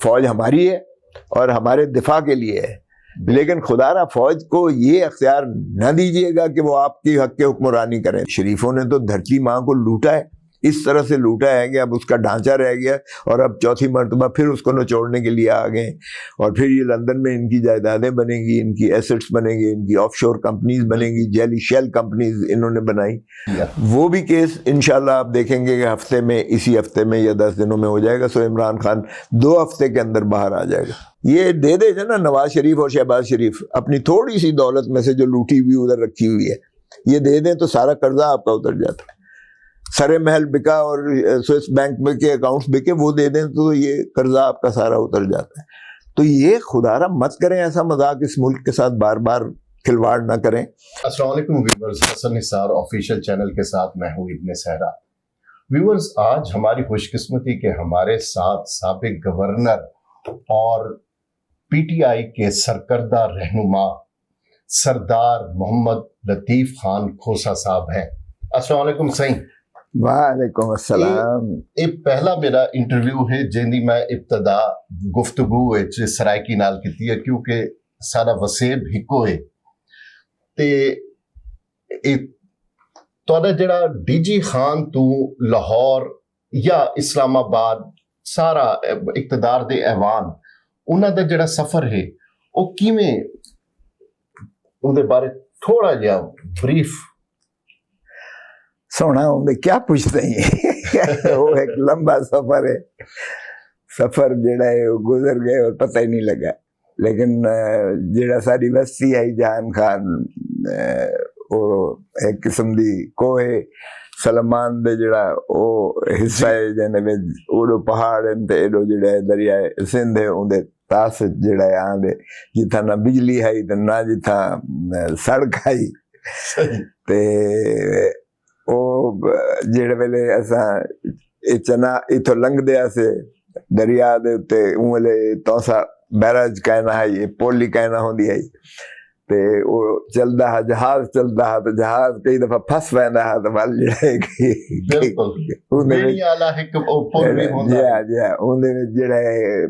فوج ہماری ہے اور ہمارے دفاع کے لیے ہے، لیکن خدا را فوج کو یہ اختیار نہ دیجیے گا کہ وہ آپ کی حق کے حکمرانی کریں۔ شریفوں نے تو دھرتی ماں کو لوٹا ہے، اس طرح سے لوٹا ہے کہ اب اس کا ڈھانچہ رہ گیا اور اب چوتھی مرتبہ پھر اس کو نچوڑنے کے لیے آ گئے، اور پھر یہ لندن میں ان کی جائیدادیں بنیں گی، ان کی ایسٹس بنیں گی، ان کی آف شور کمپنیز بنیں گی، جیلی شیل کمپنیز انہوں نے بنائی۔ وہ بھی کیس انشاءاللہ آپ دیکھیں گے کہ ہفتے میں، اسی ہفتے میں یا 10 دنوں میں ہو جائے گا، سو عمران خان 2 ہفتے کے اندر باہر آ جائے گا۔ یہ دے دے نا نواز شریف اور شہباز شریف اپنی تھوڑی سی دولت میں سے جو لوٹی ہوئی ادھر رکھی ہوئی ہے، یہ دے دیں تو سارا قرضہ آپ کا اتر جاتا ہے۔ سرے محل بکا اور سوئس بینک میں کے اکاؤنٹس بکے، وہ دے دیں تو یہ قرضہ آپ کا سارا اتر جاتا ہے۔ تو یہ خدا را مت کریں ایسا مذاق، اس ملک کے ساتھ بار بار کھلواڑ نہ کریں۔ السلام علیکم ویورز، حسن نثار آفیشیل چینل کے ساتھ میں ہوں ابن صحرا۔ ویورز، آج ہماری خوش قسمتی کہ ہمارے ساتھ سابق گورنر اور پی ٹی آئی کے سرکردہ رہنما سردار محمد لطیف خان کھوسا صاحب ہیں۔ السلام علیکم سائیں۔ وعلیکم السلام۔ یہ پہلا میرا انٹرویو ہے جن میں ابتدا گفتگو سرائکی نال کی ہے، کیونکہ سارا وسیب ہکو ہے۔ تو جڑا ڈی جی خان تو لاہور یا اسلام آباد سارا اقتدار دے ایوان انہاں دا جڑا سفر ہے وہ کیویں، ان دے بارے تھوڑا جہا بریف۔ سونا ہوں کیا پوچھتے ہیں، وہ ایک لمبا سفر ہے، سفر جڑا ہے وہ گزر گئے اور پتہ ہی نہیں لگا۔ لیکن جڑا ساری بستی آئی جہان خان، وہ ایک قسم دی کوہ سلمان دے جڑا وہ حصہ ہے جنے میں اوڑو پہاڑ تے ایڈو جڑا ہے دریائے سندھ ہے، اون دے تاس جڑا ہے آن دے جتھا نہ بجلی ہے تے نہ جتھا سڑک ہے تے او جڑے ویلے اساں چنا اتھو لنگ دیا سے دریا دے تے اون ویلے توسا بیراج کہنا ہے، یہ پولی کہنا ہوندی ہے تے وہ چلدا ہے، جہاز چلدا ہے تو جہاز کئی دفعہ پھس ویندا ہے تو ول جڑا ہے بالکل بیڑی والا ایک پل بھی ہوندا ہے۔ جی اون دے وچ جڑا ہے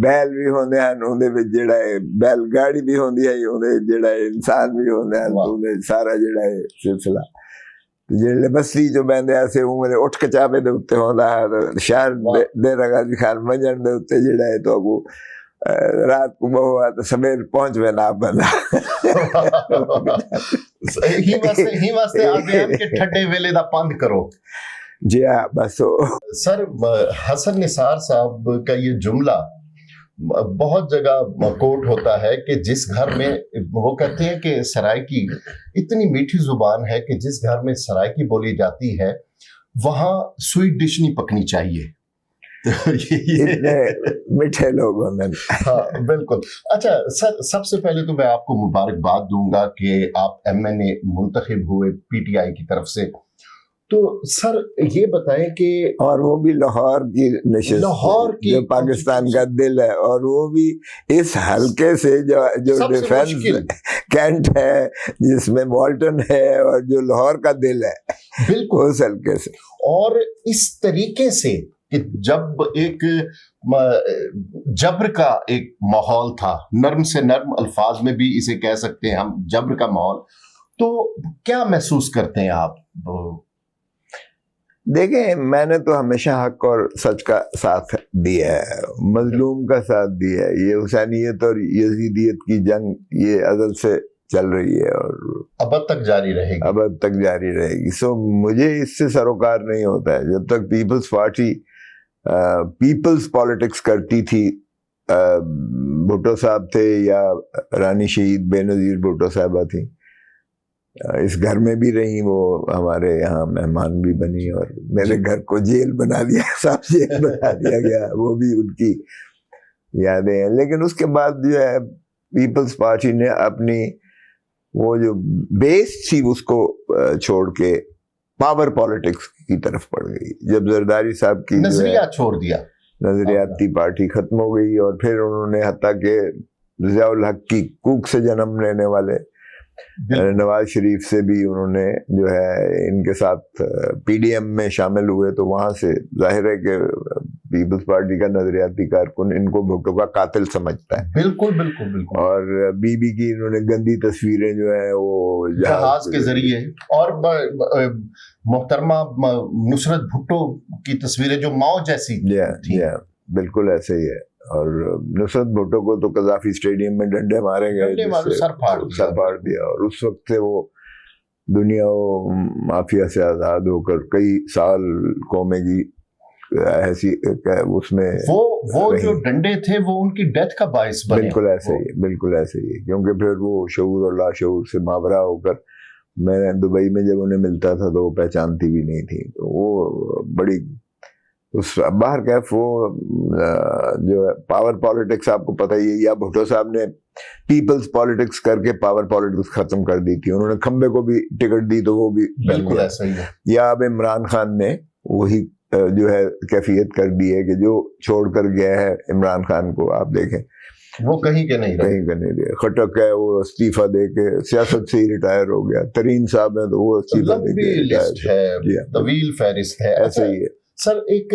بیل بھی ہوندے ہیں، اون دے وچ جڑا ہے بیل گاڑی بھی ہوندی ہے، اون دے جڑا ہے انسان بھی ہوندے ہیں، اون دے سارا جڑا ہے سلسلہ جڑے بستی جو بہندے ایسے اون اٹھ کے چابے دے اوتے ہوندا ہے۔ شہر دے رگا دی خان منجن دے اوتے جڑا ہے تو وہ رات کو بہوا تو سویر پہنچ وینا بندہ ہی واسطے آگے ہم کہ ٹھڈے ویلے دا پند کرو۔ جی ہاں بس۔ سر حسن نثار صاحب کا یہ جملہ بہت جگہ کوٹ ہوتا ہے کہ جس گھر میں وہ کہتے ہیں کہ سرائکی اتنی میٹھی زبان ہے کہ جس گھر میں سرائکی بولی جاتی ہے وہاں سویٹ ڈش نہیں پکنی چاہیے۔ میٹھے لوگ ہوندے۔ ہاں بالکل۔ اچھا سر، سب سے پہلے تو میں آپ کو مبارکباد دوں گا کہ آپ ایم این اے منتخب ہوئے پی ٹی آئی کی طرف سے۔ تو سر یہ بتائیں کہ اور وہ بھی لاہور کی نشست، لاہور کی جو پاکستان کا دل ہے، اور وہ بھی اس حلقے سے جو ڈیفینس کینٹ ہے، جس میں والٹن ہے، اور جو لاہور کا دل ہے، بالکل اس حلقے سے۔ اور اس طریقے سے کہ جب ایک جبر کا ایک ماحول تھا، نرم سے نرم الفاظ میں بھی اسے کہہ سکتے ہیں ہم، جبر کا ماحول، تو کیا محسوس کرتے ہیں آپ؟ دیکھیں، میں نے تو ہمیشہ حق اور سچ کا ساتھ دیا ہے، مظلوم کا ساتھ دیا ہے۔ یہ حسینیت اور یزیدیت کی جنگ یہ ازل سے چل رہی ہے اور ابد تک جاری رہے گی، ابد تک جاری رہے گی۔ سو مجھے اس سے سروکار نہیں ہوتا ہے جب تک پیپلز پارٹی پیپلز پالیٹکس کرتی تھی۔ بھٹو صاحب تھے یا رانی شہید بے نظیر بھٹو صاحبہ تھیں، اس گھر میں بھی رہیں، وہ ہمارے یہاں مہمان بھی بنی، اور میرے گھر کو جیل بنا دیا، صاحب جیل بنا دیا گیا، وہ بھی ان کی یادیں ہیں۔ لیکن اس کے بعد جو ہے پیپلز پارٹی نے اپنی وہ جو بیس تھی اس کو چھوڑ کے پاور پالیٹکس کی طرف پڑ گئی۔ جب زرداری صاحب کی نظریات چھوڑ دیا، نظریاتی پارٹی ختم ہو گئی، اور پھر انہوں نے حتیٰ کہ ضیاء الحق کی کوک سے جنم لینے والے نواز شریف سے بھی انہوں نے جو ہے ان کے ساتھ پی ڈی ایم میں شامل ہوئے، تو وہاں سے ظاہر ہے کہ پیپلز پارٹی کا نظریاتی کارکن ان کو بھٹو کا قاتل سمجھتا ہے۔ بالکل بالکل بالکل۔ اور بی بی کی انہوں نے گندی تصویریں جو ہیں وہ جہاز کے ذریعے، اور محترمہ نصرت بھٹو کی تصویریں جو ماؤ جیسی تھیں، بالکل ایسے ہی ہے۔ اور نصرت بھٹو کو تو قذافی اسٹیڈیم میں ڈنڈے مارے گئے، سر پھاڑ دیا، اور اس وقت سے وہ دنیا و مافیا سے آزاد ہو کر کئی سال قومے کی ایسی اس میں وہ جو ڈنڈے تھے وہ ان کی ڈیتھ کا باعث بنے۔ بالکل ایسے ہی، بالکل ایسے ہی، کیونکہ پھر وہ شعور اور لاشعور سے ماورا ہو کر، میں دبئی میں جب انہیں ملتا تھا تو وہ پہچانتی بھی نہیں تھی، تو وہ بڑی اس باہر کیف وہ جو ہے پاور پالیٹکس آپ کو پتہ ہی ہے، یا بھٹو صاحب نے پیپلز پالیٹکس کر کے پاور پالیٹکس ختم کر دی تھی، انہوں نے کھمبے کو بھی ٹکٹ دی تو وہ بھی بالکل ایسا ہی ہے۔ یا اب عمران خان نے وہی جو ہے کیفیت کر دی ہے کہ جو چھوڑ کر گیا ہے عمران خان کو آپ دیکھیں وہ کہیں کے نہیں رہے، خٹک ہے وہ استعفیٰ دے کے سیاست سے ہی ریٹائر ہو گیا، ترین صاحب ہیں تو وہ استعفیٰ دے کے طویل فہرست ہے، ایسے ہی ہے۔ سر ایک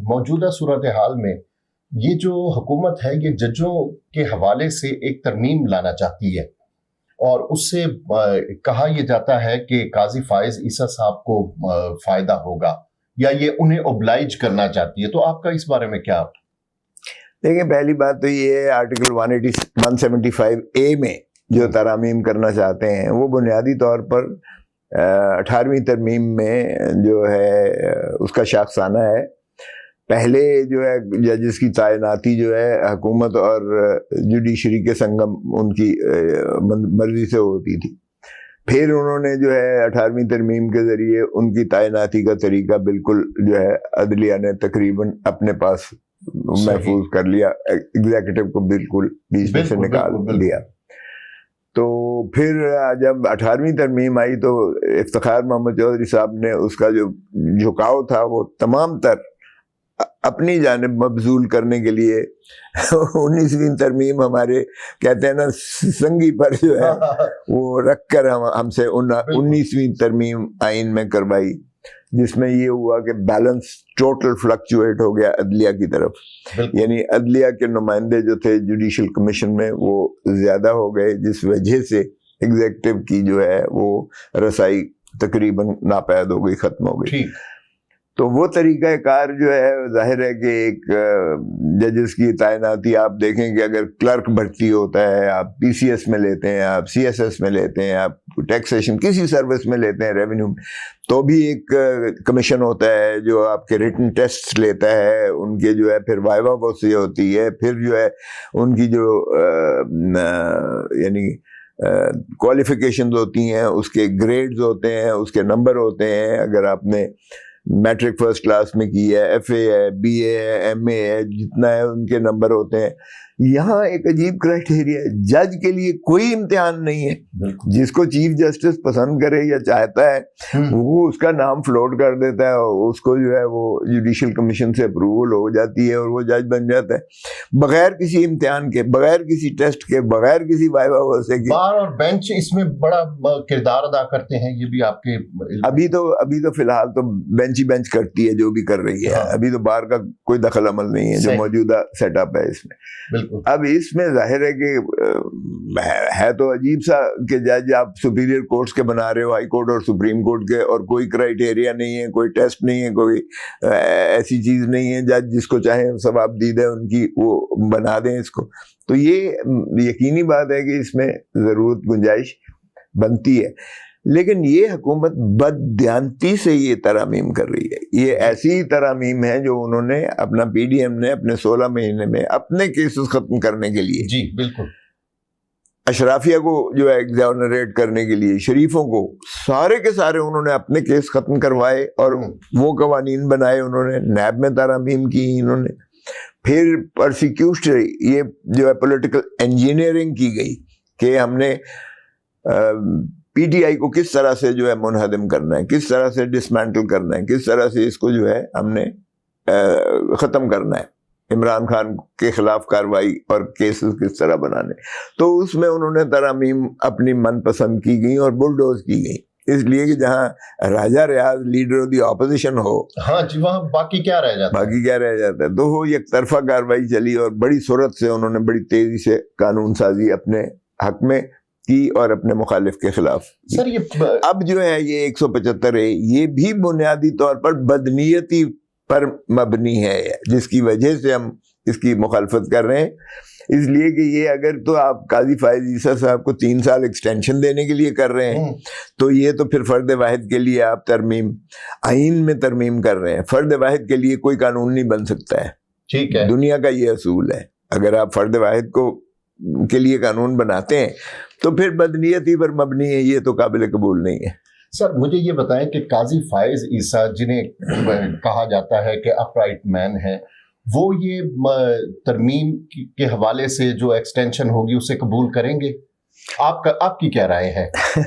موجودہ صورتحال میں یہ جو حکومت ہے یہ ججوں کے حوالے سے ایک ترمیم لانا چاہتی ہے، اور اس سے کہا یہ جاتا ہے کہ قاضی فائز عیسیٰ صاحب کو فائدہ ہوگا، یا یہ انہیں اوبلائج کرنا چاہتی ہے، تو آپ کا اس بارے میں کیا؟ دیکھیں، پہلی بات تو یہ ہے آرٹیکل 175A میں جو ترامیم کرنا چاہتے ہیں وہ بنیادی طور پر 18ویں ترمیم میں جو ہے اس کا شاخسانہ ہے۔ پہلے جو ہے ججز کی تعیناتی جو ہے حکومت اور جوڈیشری کے سنگم ان کی مرضی سے ہوتی تھی، پھر انہوں نے جو ہے 18ویں ترمیم کے ذریعے ان کی تعیناتی کا طریقہ بالکل جو ہے عدلیہ نے تقریباً اپنے پاس محفوظ کر لیا، ایگزیکٹو کو بالکل بیچ میں سے نکال دیا۔ تو پھر جب 18ویں ترمیم آئی تو افتخار محمد چودھری صاحب نے اس کا جو جھکاؤ تھا وہ تمام تر اپنی جانب مبذول کرنے کے لیے 19ویں ترمیم ہمارے کہتے ہیں نا سنگی پر جو ہے وہ رکھ کر ہم سے 19ویں ترمیم آئین میں کروائی، جس میں یہ ہوا کہ بیلنس ٹوٹل فلکچویٹ ہو گیا عدلیہ کی طرف، یعنی عدلیہ کے نمائندے جو تھے جوڈیشل کمیشن میں وہ زیادہ ہو گئے، جس وجہ سے ایگزیکٹو کی جو ہے وہ رسائی تقریباً ناپید ہو گئی، ختم ہو گئی۔ تو وہ طریقہ کار جو ہے ظاہر ہے کہ ایک ججز کی تعیناتی آپ دیکھیں کہ اگر کلرک بھرتی ہوتا ہے، آپ پی سی ایس میں لیتے ہیں، آپ سی ایس ایس میں لیتے ہیں، آپ ٹیکسیشن کسی سروس میں لیتے ہیں، ریونیو میں، تو بھی ایک کمیشن ہوتا ہے جو آپ کے ریٹن ٹیسٹ لیتا ہے، ان کے جو ہے پھر وائوا ووسی ہوتی ہے، پھر جو ہے ان کی جو یعنی کوالیفیکیشنز ہوتی ہیں، اس کے گریڈز ہوتے ہیں، اس کے نمبر ہوتے ہیں، اگر آپ نے میٹرک فرسٹ کلاس میں کی ہے، ایف اے ہے، بی اے ہے، ایم اے ہے، جتنا ہے ان کے نمبر ہوتے ہیں۔ یہاں ایک عجیب کرائٹیریا ہے، جج کے لیے کوئی امتحان نہیں ہے، جس کو چیف جسٹس پسند کرے یا چاہتا ہے وہ اس کا نام فلوٹ کر دیتا ہے، اور اس کو جو ہے وہ جوڈیشل کمیشن سے اپروول ہو جاتی ہے اور وہ جج بن جاتا ہے بغیر کسی امتحان کے، بغیر کسی ٹیسٹ کے، بغیر کسی وائوا ووسی کے۔ بار اور بینچ اس میں بڑا کردار ادا کرتے ہیں، یہ بھی آپ کے ابھی تو فی الحال تو بینچ کرتی ہے جو بھی کر رہی ہے، ابھی تو بار کا کوئی دخل عمل نہیں ہے جو موجودہ سیٹ اپ ہے اس میں۔ اب اس میں ظاہر ہے کہ ہے تو عجیب سا کہ جج آپ سپیریئر کورٹس کے بنا رہے ہو، ہائی کورٹ اور سپریم کورٹ کے، اور کوئی کرائٹیریا نہیں ہے، کوئی ٹیسٹ نہیں ہے، کوئی ایسی چیز نہیں ہے، جج جس کو چاہیں ثواب دید ہے ان کی وہ بنا دیں اس کو۔ تو یہ یقینی بات ہے کہ اس میں ضرورت گنجائش بنتی ہے، لیکن یہ حکومت بددیانتی سے یہ ترامیم کر رہی ہے۔ یہ ایسی ترامیم ہے جو انہوں نے اپنا پی ڈی ایم نے اپنے 16 مہینے میں اپنے کیسز ختم کرنے کے لیے، جی بالکل، اشرافیہ کو جو ہے ایگزونریٹ کرنے کے لیے، شریفوں کو، سارے کے سارے انہوں نے اپنے کیس ختم کروائے اور وہ قوانین بنائے، انہوں نے نیب میں ترامیم کی، انہوں نے پھر پرسیکیوشن، یہ جو ہے پولیٹیکل انجینئرنگ کی گئی کہ ہم نے پی ٹی آئی کو کس طرح سے جو ہے منہدم کرنا ہے، کس طرح سے ڈسمینٹل کرنا ہے، کس طرح سے اس کو جو ہے ہم نے ختم کرنا ہے۔ عمران خان کے خلاف کاروائی اور کیسز کس طرح بنانے. تو اس میں انہوں نے ترامیم اپنی من پسند کی گئی اور بلڈوز کی گئی، اس لیے کہ جہاں راجہ ریاض لیڈر آف دی اپوزیشن ہو، ہاں جی، وہاں باقی کیا رہ جاتا ہے. تو وہ یک طرفہ کاروائی چلی اور بڑی صورت سے انہوں نے بڑی تیزی سے قانون سازی اپنے حق میں کی اور اپنے مخالف کے خلاف. سر یہ اب جو ہے یہ 175 ہے، یہ بھی بنیادی طور پر بدنیتی پر مبنی ہے، جس کی وجہ سے ہم اس کی مخالفت کر رہے ہیں. اس لیے کہ یہ اگر تو آپ قاضی فائز عیسیٰ صاحب کو 3 سال ایکسٹینشن دینے کے لیے کر رہے ہیں تو یہ تو پھر فرد واحد کے لیے آپ آئین میں ترمیم کر رہے ہیں. فرد واحد کے لیے کوئی قانون نہیں بن سکتا ہے، ٹھیک ہے، دنیا کا یہ اصول ہے. اگر آپ فرد واحد کے لیے قانون بناتے ہیں تو پھر بدنیتی پر مبنی ہے، یہ تو قابل قبول نہیں ہے. سر مجھے یہ بتائیں کہ قاضی فائز عیسیٰ جنہیں کہا جاتا ہے کہ اپ رائٹ مین ہے، وہ یہ ترمیم کے حوالے سے جو ایکسٹینشن ہوگی اسے قبول کریں گے؟ آپ کی کیا رائے ہے؟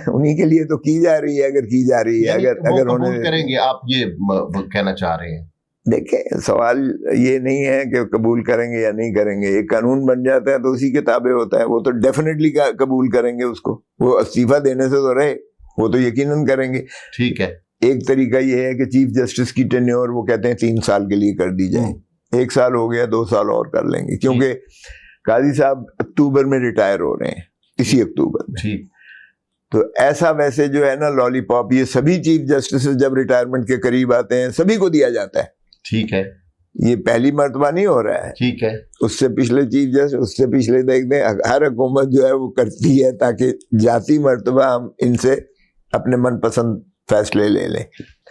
انہی کے لیے تو کی جا رہی ہے، اگر کی جا رہی ہے، اگر قبول کریں گے، آپ یہ کہنا چاہ رہے ہیں؟ دیکھیں، سوال یہ نہیں ہے کہ قبول کریں گے یا نہیں کریں گے. ایک قانون بن جاتا ہے تو اسی کے تابع ہوتا ہے. وہ تو ڈیفینیٹلی قبول کریں گے اس کو، وہ استعفیٰ دینے سے تو رہے، وہ تو یقیناً کریں گے. ٹھیک ہے. ایک طریقہ یہ ہے کہ چیف جسٹس کی ٹینیور وہ کہتے ہیں 3 سال کے لیے کر دی جائے. 1 سال ہو گیا، 2 سال اور کر لیں گے، کیونکہ قاضی صاحب اکتوبر میں ریٹائر ہو رہے ہیں، اسی اکتوبر میں. ٹھیک. تو ایسا ویسے جو ہے نا لالی پاپ، یہ سبھی چیف جسٹس جب ریٹائرمنٹ کے قریب آتے ہیں سبھی کو دیا جاتا ہے. ٹھیک ہے. یہ پہلی مرتبہ نہیں ہو رہا ہے. ٹھیک ہے. اس سے پچھلے چیف جسٹس، اس سے پچھلے دیکھتے ہیں، ہر حکومت جو ہے وہ کرتی ہے تاکہ ذاتی مرتبہ ہم ان سے اپنے من پسند فیصلے لے لیں.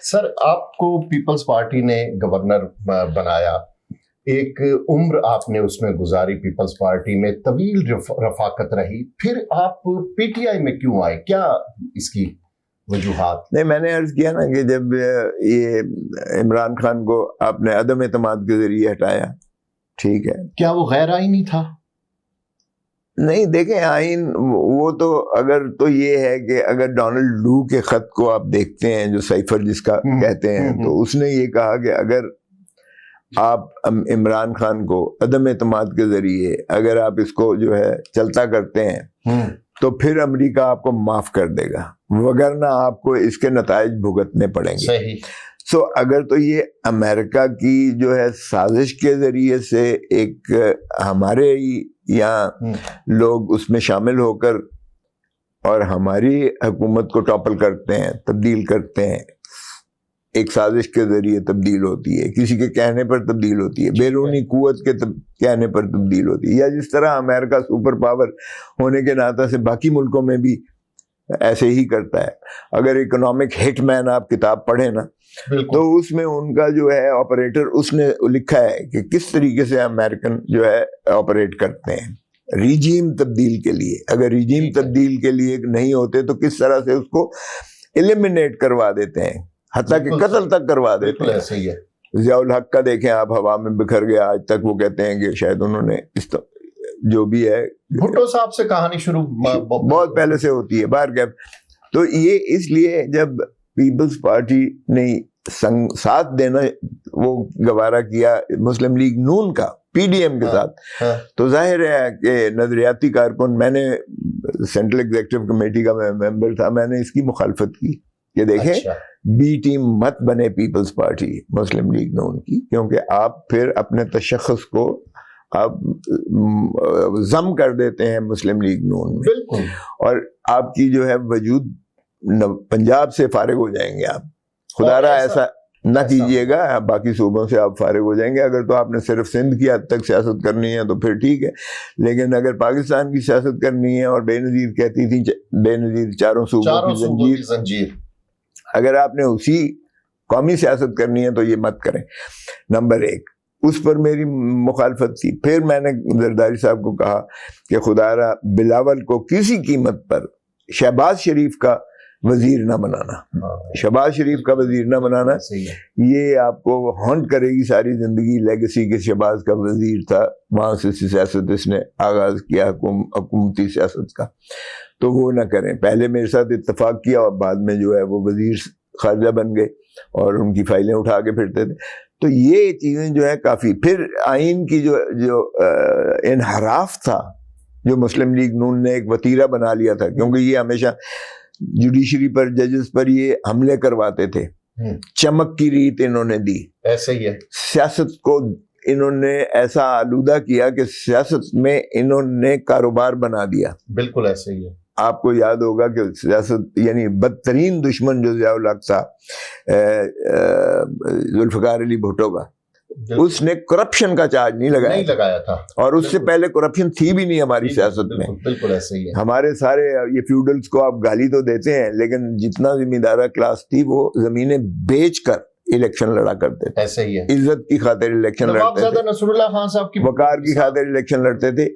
سر آپ کو پیپلز پارٹی نے گورنر بنایا، ایک عمر آپ نے اس میں گزاری پیپلز پارٹی میں، طویل رفاقت رہی، پھر آپ پی ٹی آئی میں کیوں آئے؟ کیا اس کی وجوہات؟ نہیں، میں نے عرض کیا نا کہ جب یہ عمران خان کو آپ نے عدم اعتماد کے ذریعے ہٹایا، ٹھیک ہے، کیا وہ غیر آئینی تھا؟ نہیں، دیکھیں آئین وہ تو اگر تو یہ ہے کہ اگر ڈونلڈ لو کے خط کو آپ دیکھتے ہیں جو سائفر جس کا کہتے ہیں، تو اس نے یہ کہا کہ اگر آپ عمران خان کو عدم اعتماد کے ذریعے اگر آپ اس کو جو ہے چلتا کرتے ہیں تو پھر امریکہ آپ کو معاف کر دے گا، وگرنہ آپ کو اس کے نتائج بھگتنے پڑیں گے. صحیح. سو اگر تو یہ امریکہ کی جو ہے سازش کے ذریعے سے ایک ہمارے یہاں لوگ اس میں شامل ہو کر اور ہماری حکومت کو ٹاپل کرتے ہیں، تبدیل کرتے ہیں، ایک سازش کے ذریعے تبدیل ہوتی ہے، کسی کے کہنے پر تبدیل ہوتی ہے، بیرونی قوت کے کہنے پر تبدیل ہوتی ہے، یا جس طرح امریکہ سپر پاور ہونے کے ناطے سے باقی ملکوں میں بھی ایسے ہی کرتا ہے. اگر اکنامک ہٹ مین آپ کتاب پڑھیں نا تو اس میں ان کا جو ہے آپریٹر اس نے لکھا ہے کہ کس طریقے سے امریکن جو ہے آپریٹ کرتے ہیں ریجیم تبدیل کے لیے. اگر ریجیم تبدیل کے لیے نہیں ہوتے تو کس طرح سے اس کو ایلیمنیٹ کروا دیتے ہیں، حتیٰ کہ قتل تک کروا دیتے ہیں. ضیاء الحق کا دیکھیں آپ، ہوا میں بکھر گیا، آج تک وہ کہتے ہیں کہ شاید انہوں نے جو بھی ہے بھٹو صاحب سے کہانی شروع بہت پہلے سے ہوتی ہے باہر گئے. تو یہ اس لیے جب پیپلز پارٹی نے ساتھ دینا وہ گوارا کیا مسلم لیگ نون کا پی ڈی ایم کے ساتھ، تو ظاہر ہے کہ نظریاتی کارکن، میں نے سینٹرل ایگزیکٹو کمیٹی کا میں ممبر تھا، میں نے اس کی مخالفت کی کہ دیکھیں بی ٹیم مت بنے پیپلز پارٹی مسلم لیگ نون کی، کیونکہ آپ پھر اپنے تشخص کو آپ ضم کر دیتے ہیں مسلم لیگ نون میں. بالکل. اور آپ کی جو ہے وجود پنجاب سے فارغ ہو جائیں گے آپ. خدا را ایسا نہ کیجئے گا، باقی صوبوں سے آپ فارغ ہو جائیں گے. اگر تو آپ نے صرف سندھ کی حد تک سیاست کرنی ہے تو پھر ٹھیک ہے، لیکن اگر پاکستان کی سیاست کرنی ہے، اور بے نظیر کہتی تھی بے نظیر چاروں صوبوں کی زنجیر، اگر آپ نے اسی قومی سیاست کرنی ہے تو یہ مت کریں. نمبر 1 اس پر میری مخالفت تھی. پھر میں نے زرداری صاحب کو کہا کہ خدا را بلاول کو کسی قیمت پر شہباز شریف کا وزیر نہ بنانا، شہباز شریف کا وزیر نہ بنانا، یہ آپ کو ہانٹ کرے گی ساری زندگی. لیگسی کے شہباز کا وزیر تھا، وہاں سے سیاست اس نے آغاز کیا، حکومتی سیاست کا، تو وہ نہ کریں. پہلے میرے ساتھ اتفاق کیا اور بعد میں جو ہے وہ وزیر خارجہ بن گئے اور ان کی فائلیں اٹھا کے پھرتے تھے. تو یہ چیزیں جو ہے کافی. پھر آئین کی جو انحراف تھا جو مسلم لیگ نون نے ایک وتیرہ بنا لیا تھا, کیونکہ یہ ہمیشہ جوڈیشری پر, ججز پر یہ حملے کرواتے تھے, چمک کی ریت انہوں نے دی. ایسے ہی ہے. سیاست کو انہوں نے ایسا آلودہ کیا کہ سیاست میں انہوں نے کاروبار بنا دیا. بالکل ایسے ہی ہے. آپ کو یاد ہوگا کہ سیاست یعنی بدترین دشمن جو ضیاء الحق تھا ذوالفقار علی بھٹو کا, اس نے کرپشن کا چارج نہیں لگایا تھا, اور اس سے پہلے کرپشن تھی بھی نہیں ہماری سیاست میں. بالکل ایسے ہی ہے. ہمارے سارے یہ فیوڈلز کو آپ گالی تو دیتے ہیں, لیکن جتنا زمیندارہ کلاس تھی وہ زمینیں بیچ کر الیکشن لڑا کرتے تھے. ایسے ہی ہے. عزت کی خاطر الیکشن لڑتے تھے, نصر اللہ خان صاحب کی وقار کی خاطر الیکشن لڑتے تھے.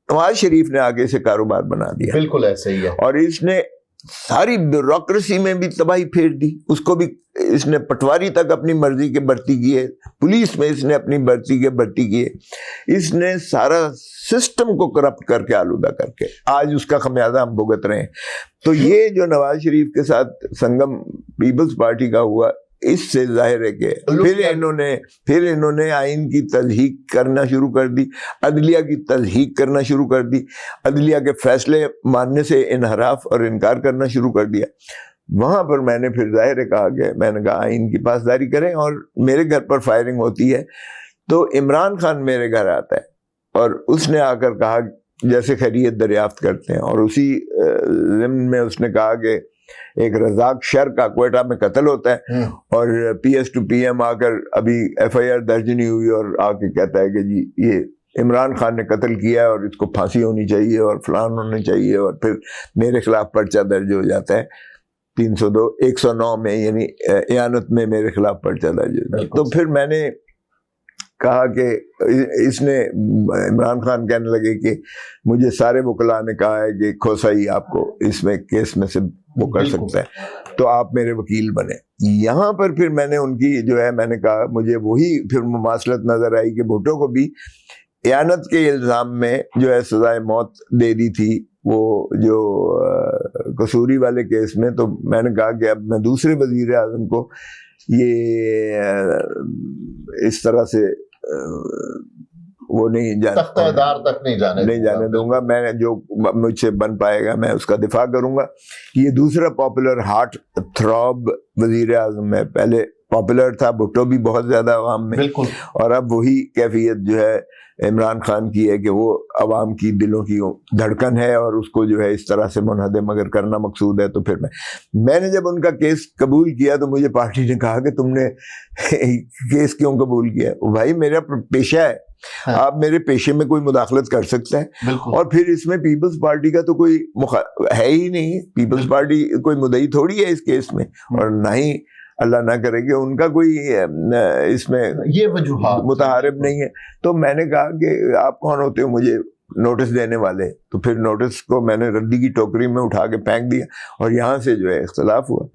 نواز شریف نے آگے سے کاروبار بنا دیا. بالکل ایسے ہی ہے. اور اس نے ساری بیوروکریسی میں بھی تباہی پھیر دی. اس کو بھی اس نے پٹواری تک اپنی مرضی کے بھرتی کیے, پولیس میں اس نے اپنی مرضی کے بھرتی کیے. اس نے سارا سسٹم کو کرپٹ کر کے آلودہ کر کے آج اس کا خمیازہ ہم بھگت رہے ہیں. تو یہ جو نواز شریف کے ساتھ سنگم پیپلز پارٹی کا ہوا, اس سے ظاہر ہے کہ پھر انہوں نے آئین کی تضحیق کرنا شروع کر دی, عدلیہ کی تضحیق کرنا شروع کر دی, عدلیہ کے فیصلے ماننے سے انحراف اور انکار کرنا شروع کر دیا. وہاں پر میں نے پھر ظاہر کہا کہ میں نے کہا آئین کی پاسداری کریں. اور میرے گھر پر فائرنگ ہوتی ہے تو عمران خان میرے گھر آتا ہے, اور اس نے آ کر کہا جیسے خیریت دریافت کرتے ہیں, اور اسی ضمن میں اس نے کہا کہ ایک رزاق شر کا کوئٹہ میں قتل ہوتا ہے, اور P S to P M آ کر ابھی ایف آئی آر درج نہیں ہوئی, اور آ کے کہتا ہے کہ جی یہ عمران خان نے قتل کیا ہے اور اس کو پھانسی ہونی چاہیے اور فلان ہونا چاہیے. اور پھر میرے خلاف پرچہ درج ہو جاتا ہے 109 میں, یعنی اعانت میں میرے خلاف پرچہ درج ہوتا ہے. تو پھر میں نے کہا کہ اس نے عمران خان کہنے لگے کہ مجھے سارے وکلاء نے کہا ہے کہ کھوسا ہی آپ کو اس میں کیس میں سے وہ کر سکتا ہے, تو آپ میرے وکیل بنے. یہاں پر پھر میں نے ان کی جو ہے, میں نے کہا مجھے وہی پھر مماثلت نظر آئی کہ بھٹو کو بھی اعانت کے الزام میں جو ہے سزائے موت دے دی تھی وہ جو قصوری والے کیس میں. تو میں نے کہا کہ اب میں دوسرے وزیر اعظم کو یہ اس طرح سے وہ نہیں جانے دوں گا. میں جو مجھ سے بن پائے گا میں اس کا دفاع کروں گا. یہ دوسرا پاپولر ہارٹ تھراب وزیر اعظم ہے. پہلے پاپولر تھا بھٹو بھی بہت زیادہ عوام میں, اور اب وہی کیفیت جو ہے عمران خان کی ہے کہ وہ عوام کی دلوں کی دھڑکن ہے, اور اس کو جو ہے اس طرح سے منہدم اگر کرنا مقصود ہے. تو پھر میں نے جب ان کا کیس قبول کیا تو مجھے پارٹی نے کہا کہ تم نے کیس کیوں قبول کیا؟ بھائی میرا پیشہ ہے, آپ میرے پیشے میں کوئی مداخلت کر سکتا ہے. اور پھر اس میں پیپلز پارٹی کا تو کوئی ہے ہی نہیں. پیپلز پارٹی کوئی مدعی تھوڑی ہے اس کیس میں, اور نہ ہی اللہ نہ کرے کہ ان کا کوئی اس میں یہ وجوہات متحارب نہیں ہے. تو میں نے کہا کہ آپ کون ہوتے ہو مجھے نوٹس دینے والے؟ تو پھر نوٹس کو میں نے ردی کی ٹوکری میں اٹھا کے پھینک دیا, اور یہاں سے جو ہے اختلاف ہوا.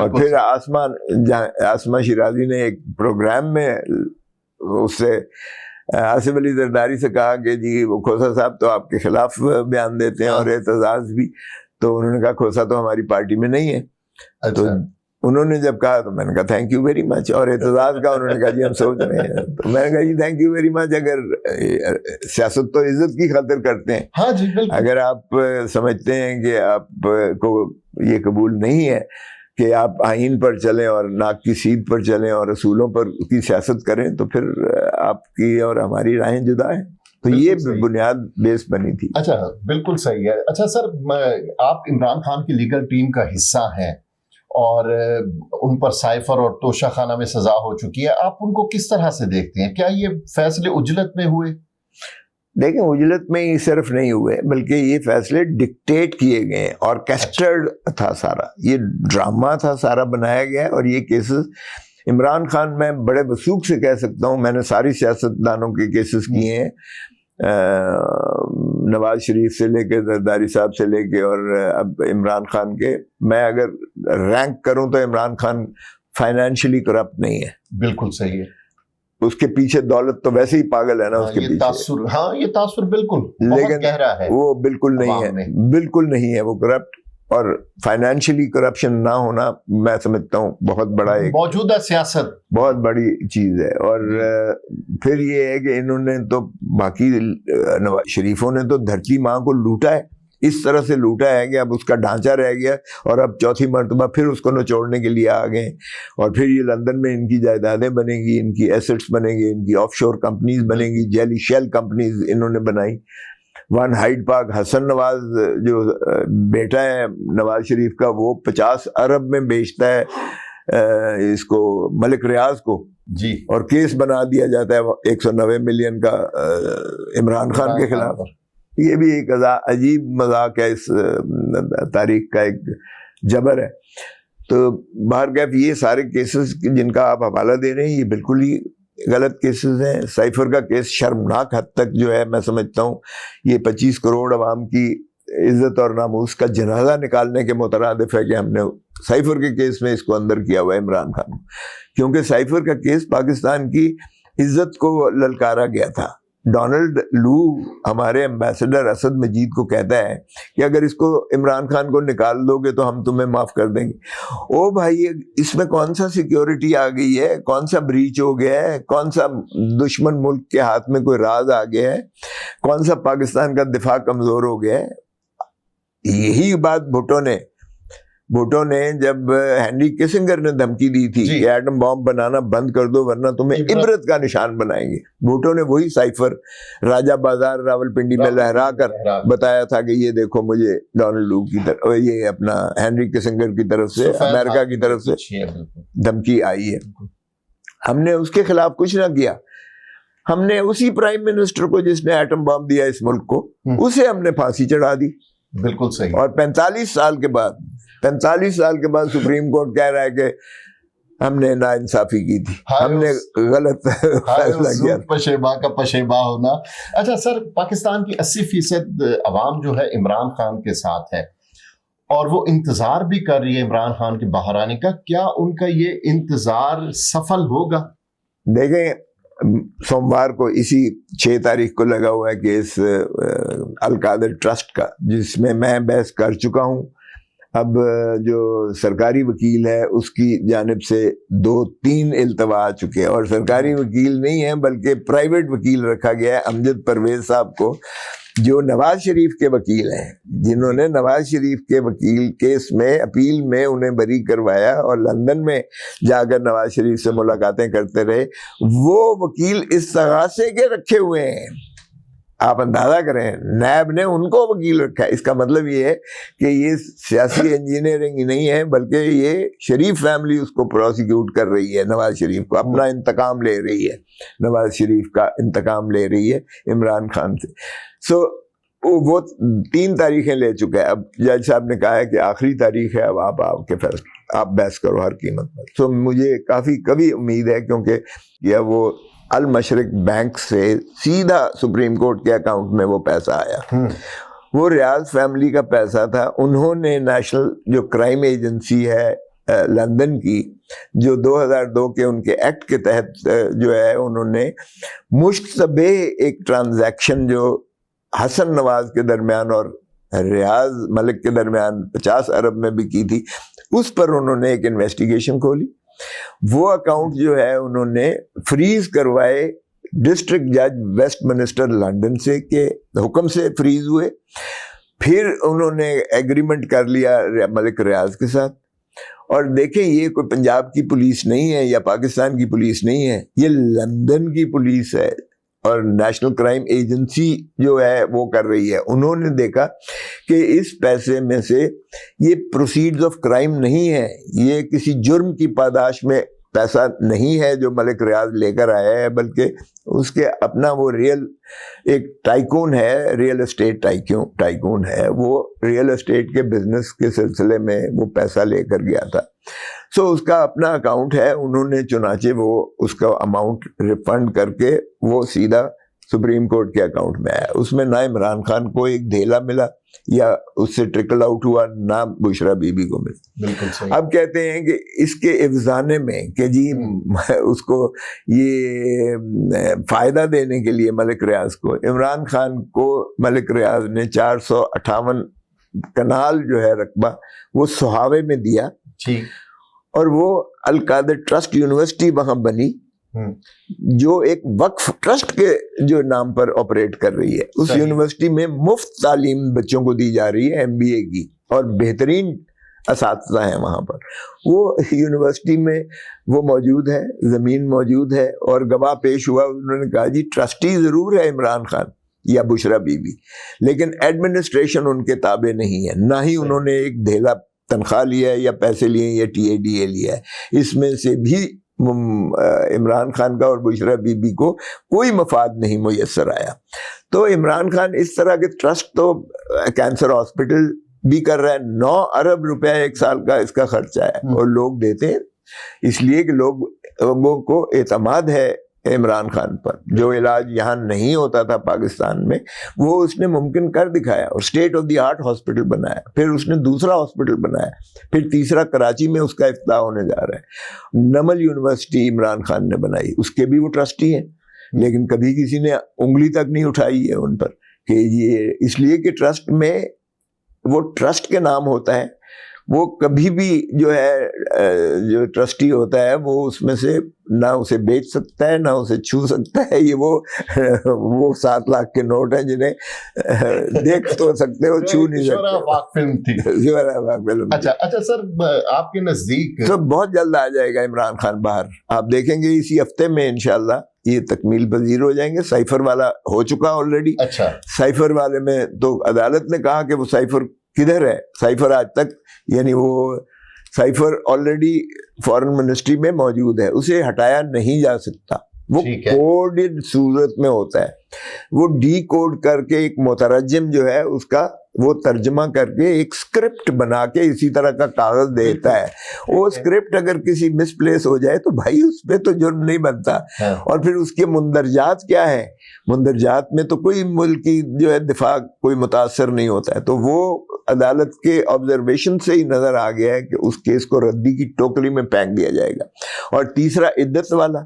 اور پھر آسمہ شیرازی نے ایک پروگرام میں اس سے آصف علی زرداری سے کہا کہ جی وہ کھوسا صاحب تو آپ کے خلاف بیان دیتے ہیں اور اعتزاز بھی. تو انہوں نے کہا کھوسا تو ہماری پارٹی میں نہیں ہے. تو انہوں نے جب کہا تو میں نے کہا تھینک یو ویری مچ, اور اعتزاز کا انہوں نے کہا جی ہم سوچ رہے ہیں. تو میں نے کہا جی تھینک یو ویری مچ. اگر سیاست تو عزت کی خاطر کرتے ہیں, ہاں جی اگر آپ سمجھتے ہیں کہ آپ کو یہ قبول نہیں ہے کہ آپ آئین پر چلیں اور ناک کی سیدھ پر چلیں اور اصولوں پر کی سیاست کریں, تو پھر آپ کی اور ہماری راہیں جدا ہیں. تو یہ بنیاد بیس بنی تھی. اچھا بالکل صحیح ہے. اچھا سر, آپ عمران خان کی لیگل ٹیم کا حصہ ہیں اور ان پر سائفر اور توشہ خانہ میں سزا ہو چکی ہے, آپ ان کو کس طرح سے دیکھتے ہیں؟ کیا یہ فیصلے اجلت میں ہوئے؟ دیکھیں اجلت میں ہی صرف نہیں ہوئے, بلکہ یہ فیصلے ڈکٹیٹ کیے گئے, آرکیسٹرڈ تھا سارا, یہ ڈرامہ تھا سارا بنایا گیا. اور یہ کیسز عمران خان میں بڑے وثوق سے کہہ سکتا ہوں, میں نے ساری سیاستدانوں کے کیسز کیے ہیں, نواز شریف سے لے کے زرداری صاحب سے لے کے اور اب عمران خان کے. میں اگر رینک کروں تو عمران خان فائنینشلی کرپٹ نہیں ہے. بالکل صحیح ہے. اس کے پیچھے دولت تو ویسے ہی پاگل ہے نا, اس کے پیچھے یہ تاثر بالکل لیکن گہرا ہے. وہ بالکل نہیں ہے, بالکل نہیں ہے وہ کرپٹ. اور فائنینشلی کرپشن نہ ہونا میں سمجھتا ہوں بہت بڑا ایک موجودہ سیاست بہت بڑی چیز ہے. اور پھر یہ ہے کہ انہوں نے تو باقی نواز شریفوں نے تو دھرتی ماں کو لوٹا ہے, اس طرح سے لوٹا ہے کہ اب اس کا ڈھانچہ رہ گیا اور اب چوتھی مرتبہ پھر اس کو نچوڑنے کے لیے آ گئے. اور پھر یہ لندن میں ان کی جائیدادیں بنیں گی, ان کی ایسٹس بنیں گی, ان کی آف شور کمپنیز بنیں گی, جیلی شیل کمپنیز انہوں نے بنائی. One Hyde park, Hasan Nawaz جو بیٹا ہے نواز شریف کا, وہ 50 ارب میں بیچتا ہے اس کو ملک ریاض کو جی, اور کیس بنا دیا جاتا ہے 190 ملین کا عمران خان کے خلاف. یہ بھی ایک عجیب مذاق ہے, اس تاریخ کا ایک جبر ہے. تو بہرکیف یہ سارے کیسز جن کا آپ حوالہ دے رہے ہیں یہ بالکل ہی غلط کیسز ہیں. سائفر کا کیس شرمناک حد تک جو ہے میں سمجھتا ہوں یہ 25 کروڑ عوام کی عزت اور ناموس کا جنازہ نکالنے کے مترادف ہے کہ ہم نے سائفر کے کیس میں اس کو اندر کیا ہوا ہے عمران خان کو, کیونکہ سائفر کا کیس پاکستان کی عزت کو للکارا گیا تھا. ڈونلڈ لو ہمارے ایمبیسڈر اسد مجید کو کہتا ہے کہ اگر اس کو عمران خان کو نکال دو گے تو ہم تمہیں معاف کر دیں گے. او بھائی اس میں کون سا سیکیورٹی آ گئی ہے, کون سا بریچ ہو گیا ہے, کون سا دشمن ملک کے ہاتھ میں کوئی راز آ گیا ہے, کون سا پاکستان کا دفاع کمزور ہو گیا ہے. یہی بات بھٹو نے جب ہینری کسنگر نے دھمکی دی تھی کہ ایٹم بام بنانا بند کر دو ورنہ تمہیں عبرت کا نشان بنائیں گے, بھٹو نے وہی سائفر راجہ بازار راولپنڈی میں لہرا کر بتایا تھا کہ یہ دیکھو مجھے ڈونلڈ لو کی طرف, یہ اپنا ہینری کسنگر کی طرف سے, امریکہ کی طرف سے دھمکی آئی ہے. ہم نے اس کے خلاف کچھ نہ کیا, ہم نے اسی پرائم منسٹر کو جس نے ایٹم بام دیا اس ملک کو, اسے ہم نے پھانسی چڑھا دی. بالکل صحیح. اور 45 سال کے بعد سپریم کورٹ کہہ رہا ہے کہ ہم نے ناانصافی کی تھی, ہم نے غلط فیصلہ کیا. پشیبا کا پشیبا ہونا. اچھا سر, پاکستان کی 80% عوام جو ہے عمران خان کے ساتھ ہے اور وہ انتظار بھی کر رہی ہے عمران خان کے باہر آنے کا, کیا ان کا یہ انتظار سفل ہوگا؟ دیکھیں سوموار کو اسی 6 تاریخ کو لگا ہوا ہے کہ اس القادر ٹرسٹ کا, جس میں میں بحث کر چکا ہوں. اب جو سرکاری وکیل ہے اس کی جانب سے 2-3 التوا آ چکے ہیں, اور سرکاری وکیل نہیں ہے بلکہ پرائیویٹ وکیل رکھا گیا ہے امجد پرویز صاحب کو, جو نواز شریف کے وکیل ہیں, جنہوں نے نواز شریف کے وکیل کیس میں اپیل میں انہیں بری کروایا اور لندن میں جا کر نواز شریف سے ملاقاتیں کرتے رہے. وہ وکیل اس ثغاثے کے رکھے ہوئے ہیں, آپ اندازہ کریں, نیب نے ان کو وکیل رکھا ہے. اس کا مطلب یہ ہے کہ یہ سیاسی انجینئرنگ ہی نہیں ہے بلکہ یہ شریف فیملی اس کو پروسیکیوٹ کر رہی ہے, نواز شریف کو اپنا انتقام لے رہی ہے, نواز شریف کا انتقام لے رہی ہے عمران خان سے. سو وہ 3 تاریخیں لے چکے ہیں. اب جج صاحب نے کہا ہے کہ آخری تاریخ ہے, اب آپ کے فیصلے, آپ بحث کرو ہر قیمت پر. سو مجھے کبھی امید ہے, کیونکہ یہ وہ المشرق بینک سے سیدھا سپریم کورٹ کے اکاؤنٹ میں وہ پیسہ آیا. وہ ریاض فیملی کا پیسہ تھا. انہوں نے نیشنل جو کرائم ایجنسی ہے لندن کی, جو 2002 کے ان کے ایکٹ کے تحت جو ہے انہوں نے مشتبہ ایک ٹرانزیکشن جو حسن نواز کے درمیان اور ریاض ملک کے درمیان 50 ارب میں بھی کی تھی, اس پر انہوں نے ایک انویسٹیگیشن کھولی. وہ اکاؤنٹ جو ہے انہوں نے فریز کروائے ڈسٹرکٹ جج ویسٹ منسٹر لندن سے کے حکم سے فریز ہوئے. پھر انہوں نے ایگریمنٹ کر لیا ملک ریاض کے ساتھ. اور دیکھیں یہ کوئی پنجاب کی پولیس نہیں ہے یا پاکستان کی پولیس نہیں ہے, یہ لندن کی پولیس ہے اور نیشنل کرائم ایجنسی جو ہے وہ کر رہی ہے. انہوں نے دیکھا کہ اس پیسے میں سے یہ پروسیڈز آف کرائم نہیں ہے, یہ کسی جرم کی پاداش میں پیسہ نہیں ہے جو ملک ریاض لے کر آیا ہے, بلکہ اس کے اپنا وہ ریئل ایک ٹائکون ہے, ریئل اسٹیٹ ٹائکون ہے, وہ ریئل اسٹیٹ کے بزنس کے سلسلے میں وہ پیسہ لے کر گیا تھا. سو اس کا اپنا اکاؤنٹ ہے. انہوں نے چنانچہ وہ اس کا اماؤنٹ ریفنڈ کر کے وہ سیدھا سپریم کورٹ کے اکاؤنٹ میں آیا. اس میں نہ عمران خان کو ایک دھیلا ملا یا اس سے ٹرکل آؤٹ ہوا, نہ بشرا بی بی کو ملا. بالکل صحیح. اب کہتے ہیں کہ اس کے افزانے میں کہ جی اس کو یہ فائدہ دینے کے لیے ملک ریاض کو, عمران خان کو ملک ریاض نے 458 کنال جو ہے رقبہ وہ سہاوے میں دیا ٹھیک. اور وہ القادر ٹرسٹ یونیورسٹی وہاں بنی جو ایک وقف ٹرسٹ کے جو نام پر آپریٹ کر رہی ہے. اس یونیورسٹی میں مفت تعلیم بچوں کو دی جا رہی ہے MBA کی, اور بہترین اساتذہ ہیں وہاں پر. وہ یونیورسٹی میں وہ موجود ہے, زمین موجود ہے, اور گواہ پیش ہوا. انہوں نے کہا جی ٹرسٹی ضرور ہے عمران خان یا بشرا بی بی, لیکن ایڈمنسٹریشن ان کے تابع نہیں ہے, نہ ہی انہوں نے ایک دھیلا تنخواہ لیا ہے یا پیسے لیے یا TADA لیا ہے. اس میں سے بھی عمران خان کا اور بشرا بی بی کو کوئی مفاد نہیں میسر آیا. تو عمران خان اس طرح کے ٹرسٹ تو کینسر ہاسپٹل بھی کر رہا ہے, 9 ارب روپے ایک سال کا اس کا خرچہ ہے, اور لوگ دیتے ہیں اس لیے کہ لوگوں کو اعتماد ہے عمران خان پر. جو علاج یہاں نہیں ہوتا تھا پاکستان میں, وہ اس نے ممکن کر دکھایا, اور state of the art hospital بنایا. پھر اس نے دوسرا ہاسپٹل بنایا, پھر تیسرا کراچی میں اس کا افتتاح ہونے جا رہا ہے. نمل یونیورسٹی عمران خان نے بنائی, اس کے بھی وہ ٹرسٹی ہیں, لیکن کبھی کسی نے انگلی تک نہیں اٹھائی ہے ان پر کہ یہ, اس لیے کہ ٹرسٹ میں وہ ٹرسٹ کے نام ہوتا ہے. وہ کبھی بھی جو ہے جو ٹرسٹی ہوتا ہے وہ اس میں سے نہ اسے بیچ سکتا ہے نہ اسے چھو سکتا ہے. یہ وہ 7 لاکھ کے نوٹ ہیں جنہیں دیکھ تو سکتے ہو, چھو نہیں سکتے. اچھا سر, آپ کے نزدیک تو بہت جلد آ جائے گا عمران خان باہر, آپ دیکھیں گے اسی ہفتے میں انشاءاللہ یہ تکمیل پذیر ہو جائیں گے. سائفر والا ہو چکا آلریڈی. اچھا, سائفر والے میں تو عدالت نے کہا کہ وہ سائفر کدھر ہے. سائفر آج تک, یعنی وہ سائفر آلریڈی فارن منسٹری میں موجود ہے, اسے ہٹایا نہیں جا سکتا. وہ کوڈڈ صورت میں ہوتا ہے, وہ ڈی کوڈ کر کے ایک مترجم جو ہے اس کا وہ ترجمہ کر کے ایک سکرپٹ بنا کے اسی طرح کا کاغذ دیتا ہے. وہ سکرپٹ اگر کسی مس پلیس ہو جائے تو بھائی اس پہ تو جرم نہیں بنتا. اور پھر اس کے مندرجات کیا ہے, مندرجات میں تو کوئی ملکی جو ہے دفاع کوئی متاثر نہیں ہوتا ہے. تو وہ عدالت کے آبزرویشن سے ہی نظر آ گیا ہے کہ اس کیس کو ردی کی ٹوکری میں پھینک دیا جائے گا. اور تیسرا عدت والا,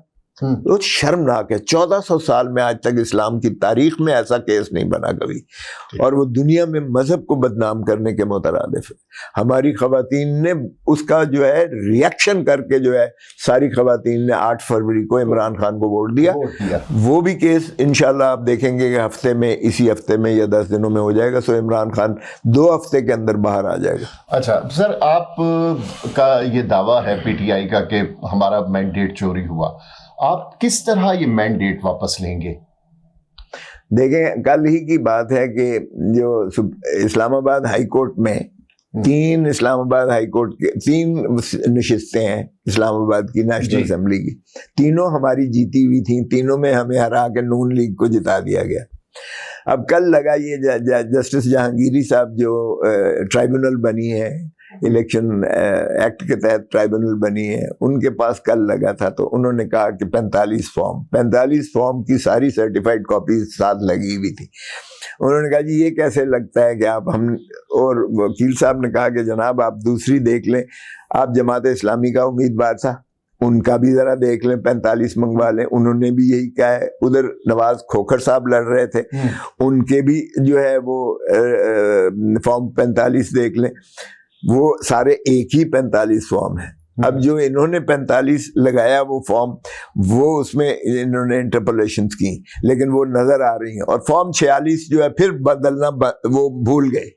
وہ شرمناک ہے. 1400 سال میں آج تک اسلام کی تاریخ میں ایسا کیس نہیں بنا کبھی, اور وہ دنیا میں مذہب کو بدنام کرنے کے مترادف ہے. ہماری خواتین نے اس کا جو ہے ریئیکشن کر کے جو ہے ساری خواتین نے 8 فروری کو عمران خان کو ووٹ دیا. وہ بھی کیس انشاءاللہ آپ دیکھیں گے کہ ہفتے میں, اسی ہفتے میں یا 10 دنوں میں ہو جائے گا. سو عمران خان 2 ہفتے کے اندر باہر آ جائے گا. اچھا سر, آپ کا یہ دعویٰ ہے PTI کا کہ ہمارا مینڈیٹ چوری ہوا, آپ کس طرح یہ مینڈیٹ واپس لیں گے؟ دیکھیں, کل ہی کی بات ہے کہ جو اسلام آباد ہائی کورٹ میں 3 اسلام آباد ہائی کورٹ کے 3 نشستیں ہیں اسلام آباد کی نیشنل اسمبلی کی, تینوں ہماری جیتی ہوئی تھیں. تینوں میں ہمیں ہرا کے نون لیگ کو جتا دیا گیا. اب کل لگا یہ جسٹس جہانگیری صاحب جو ٹرائبونل بنی ہے, الیکشن ایکٹ کے تحت ٹرائبونل بنی ہے, ان کے پاس کل لگا تھا. تو انہوں نے کہا کہ 45 فارم کی ساری سرٹیفائڈ کاپیز ساتھ لگی ہوئی تھی. انہوں نے کہا جی یہ کیسے لگتا ہے کہ آپ اور وکیل صاحب نے کہا کہ جناب آپ دوسری دیکھ لیں, آپ جماعت اسلامی کا امیدوار تھا, ان کا بھی ذرا دیکھ لیں, 45 منگوا لیں. انہوں نے بھی یہی کہا ہے. ادھر نواز کھوکھر صاحب لڑ رہے تھے, ان کے بھی جو ہے وہ فارم 45 دیکھ لیں. وہ سارے ایک ہی 45 فارم ہیں. اب جو انہوں نے 45 لگایا وہ فارم, وہ اس میں انہوں نے انٹرپولیشنز کی, لیکن وہ نظر آ رہی ہیں. اور فارم 46 جو ہے پھر بدلنا وہ بھول گئے.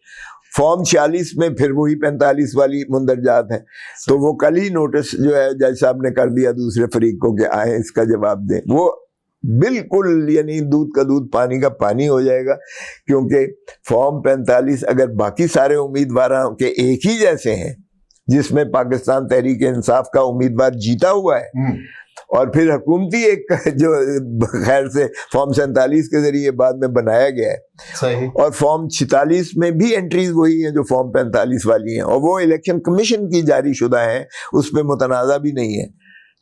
فارم 46 میں پھر وہی 45 والی مندرجات ہیں. تو وہ کل ہی نوٹس جو ہے جج صاحب نے کر دیا دوسرے فریق کو کہ آئیں اس کا جواب دیں. وہ بالکل یعنی دودھ کا دودھ پانی کا پانی ہو جائے گا, کیونکہ فارم 45 اگر باقی سارے امیدواروں کے ایک ہی جیسے ہیں, جس میں پاکستان تحریک انصاف کا امیدوار جیتا ہوا ہے, اور پھر حکومتی ایک جو خیر سے فارم 47 کے ذریعے بعد میں بنایا گیا ہے, صحیح, اور فارم 46 میں بھی انٹریز وہی ہیں جو فارم 45 والی ہیں, اور وہ الیکشن کمیشن کی جاری شدہ ہیں, اس پہ متنازع بھی نہیں ہے.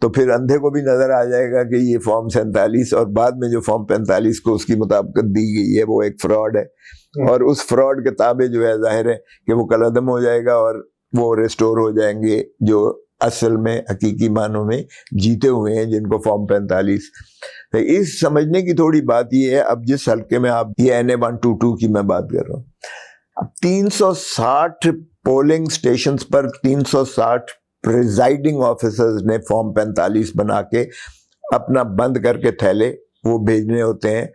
تو پھر اندھے کو بھی نظر آ جائے گا کہ یہ فارم 47 اور بعد میں جو فارم 45 کو اس کی مطابقت دی گئی ہے وہ ایک فراڈ ہے. اور اس فراڈ کے تابع جو ہے ظاہر ہے کہ وہ کل عدم ہو جائے گا, اور وہ ریسٹور ہو جائیں گے جو اصل میں حقیقی معنوں میں جیتے ہوئے ہیں, جن کو فارم 45. تو اس سمجھنے کی تھوڑی بات یہ ہے, اب جس حلقے میں آپ یہ NA 122 کی میں بات کر رہا ہوں, اب 360 پولنگ سٹیشنز پر 360 پریزائڈنگ آفیسرز نے فارم 45 بنا کے اپنا بند کر کے تھیلے وہ بھیجنے ہوتے ہیں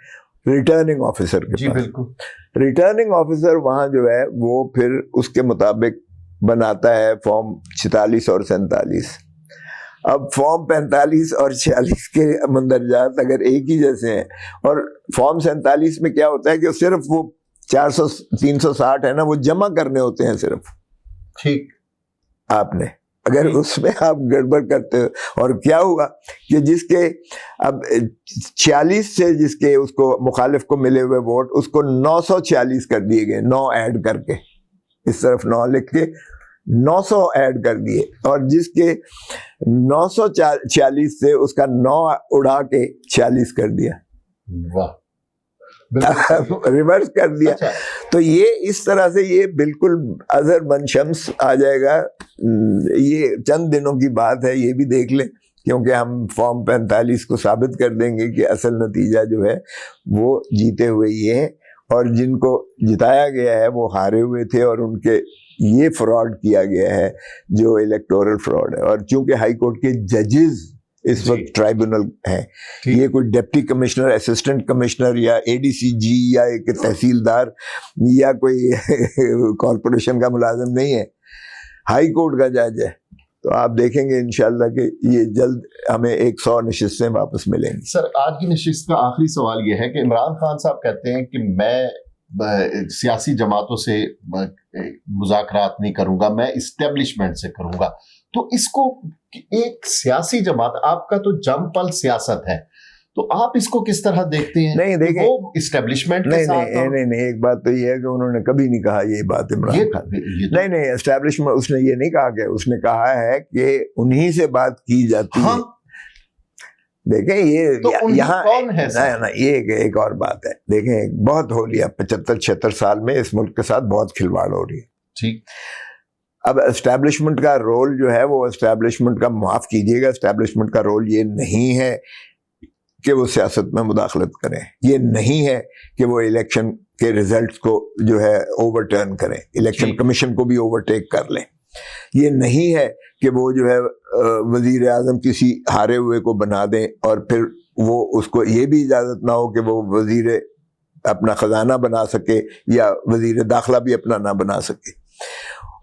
ریٹرننگ آفیسر کے جی پاس. بالکل. ریٹرننگ آفیسر وہاں جو ہے وہ پھر اس کے مطابق بناتا ہے فارم 46 اور 47. اب فارم 45 اور 46 کے مندرجات اگر ایک ہی جیسے ہیں, اور فارم 47 میں کیا ہوتا ہے کہ صرف وہ 360 ہے نا, وہ جمع کرنے ہوتے ہیں صرف. ٹھیک. آپ نے اگر اس میں آپ گڑبڑ کرتے ہو, اور کیا ہوا کہ جس کے اب 46 سے جس کے اس کو مخالف کو ملے ہوئے ووٹ, اس کو 946 کر دیے گئے, 9 ایڈ کر کے, اس طرف 9 لکھ کے 900 ایڈ کر دیے, اور جس کے 946 سے اس کا 9 اڑا کے 46 کر دیا. واہ, ریورس کر دیا. تو یہ اس طرح سے یہ بالکل ازر بن شمس آ جائے گا. یہ چند دنوں کی بات ہے, یہ بھی دیکھ لیں, کیونکہ ہم فارم 45 کو ثابت کر دیں گے کہ اصل نتیجہ جو ہے وہ جیتے ہوئے یہ ہیں, اور جن کو جتایا گیا ہے وہ ہارے ہوئے تھے, اور ان کے یہ فراڈ کیا گیا ہے جو الیکٹورل فراڈ ہے. اور چونکہ ہائی کورٹ کے ججز اس وقت ٹرائبونل ہیں, یہ کوئی ڈپٹی کمشنر, اسسٹنٹ کمشنر, یا اے ڈی سی جی, یا ایک تحصیلدار, یا کوئی کارپوریشن کا ملازم نہیں ہے, ہائی کورٹ کا جج ہے. تو آپ دیکھیں گے انشاءاللہ کہ یہ جلد ہمیں 100 نشستیں واپس ملیں گی. سر, آج کی نشست کا آخری سوال یہ ہے کہ عمران خان صاحب کہتے ہیں کہ میں سیاسی جماعتوں سے مذاکرات نہیں کروں گا, میں اسٹیبلشمنٹ سے کروں گا. تو اس کو ایک سیاسی جماعت, آپ کا تو جم پل سیاست ہے, تو آپ اس کو کس طرح دیکھتے ہیں؟ نہیں دیکھیں, وہ اسٹیبلشمنٹ کے ساتھ نہیں, ایک بات تو یہ ہے کہ انہوں نے کبھی نہیں کہا یہ بات عمران خان. نہیں, اسٹیبلشمنٹ اس نے یہ نہیں کہا, کہ اس نے کہا ہے کہ انہی سے بات کی جاتی ہے. دیکھیں یہ یہاں یہ ایک اور بات ہے. دیکھیں بہت ہو لیا, 75-76 سال میں اس ملک کے ساتھ بہت کھلواڑ ہو رہی ہے. ٹھیک. اب اسٹیبلشمنٹ کا رول جو ہے وہ اسٹیبلشمنٹ کا, معاف کیجیے گا, اسٹیبلشمنٹ کا رول یہ نہیں ہے کہ وہ سیاست میں مداخلت کریں, یہ نہیں ہے کہ وہ الیکشن کے ریزلٹس کو جو ہے اوور ٹرن کریں, الیکشن کمیشن کو بھی اوورٹیک کر لیں. یہ نہیں ہے کہ وہ جو ہے وزیر اعظم کسی ہارے ہوئے کو بنا دیں, اور پھر وہ اس کو یہ بھی اجازت نہ ہو کہ وہ وزیر اپنا خزانہ بنا سکے, یا وزیر داخلہ بھی اپنا نہ بنا سکے.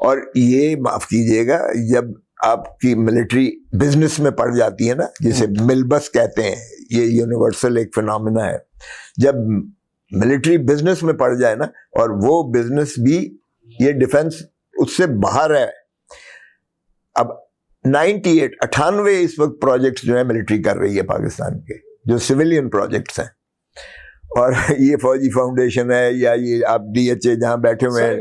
اور یہ معاف کیجیے گا, جب آپ کی ملٹری بزنس میں پڑ جاتی ہے نا, جسے ملبس کہتے ہیں, یہ یونیورسل ایک فنامنا ہے, جب ملٹری بزنس میں پڑ جائے نا, اور وہ بزنس بھی یہ ڈیفنس اس سے باہر ہے. اب 98 اس وقت پروجیکٹس جو ہے ملٹری کر رہی ہے پاکستان کے, جو سویلین پروجیکٹس ہیں, اور یہ فوجی فاؤنڈیشن ہے, یا یہ آپ ڈی ایچ اے جہاں بیٹھے ہوئے ہیں,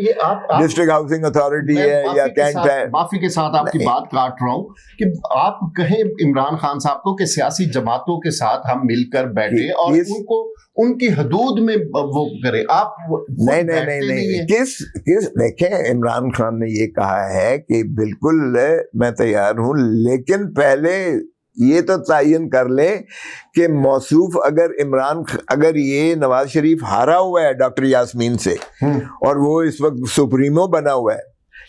ڈسٹرکٹ ہاؤسنگ اتھارٹی ہے, یا کینٹ ہے. معافی کے ساتھ آپ کی بات کاٹ رہا ہوں کہ آپ کہیں عمران خان صاحب کو کہ سیاسی جماعتوں کے ساتھ ہم مل کر بیٹھے اور ان کو ان کی حدود میں وہ کرے. آپ نہیں, کس دیکھیں, عمران خان نے یہ کہا ہے کہ بالکل میں تیار ہوں, لیکن پہلے یہ تو تعین کر لیں کہ موصوف اگر یہ نواز شریف ہارا ہوا ہے ڈاکٹر یاسمین سے, اور وہ اس وقت سپریمو بنا ہوا ہے,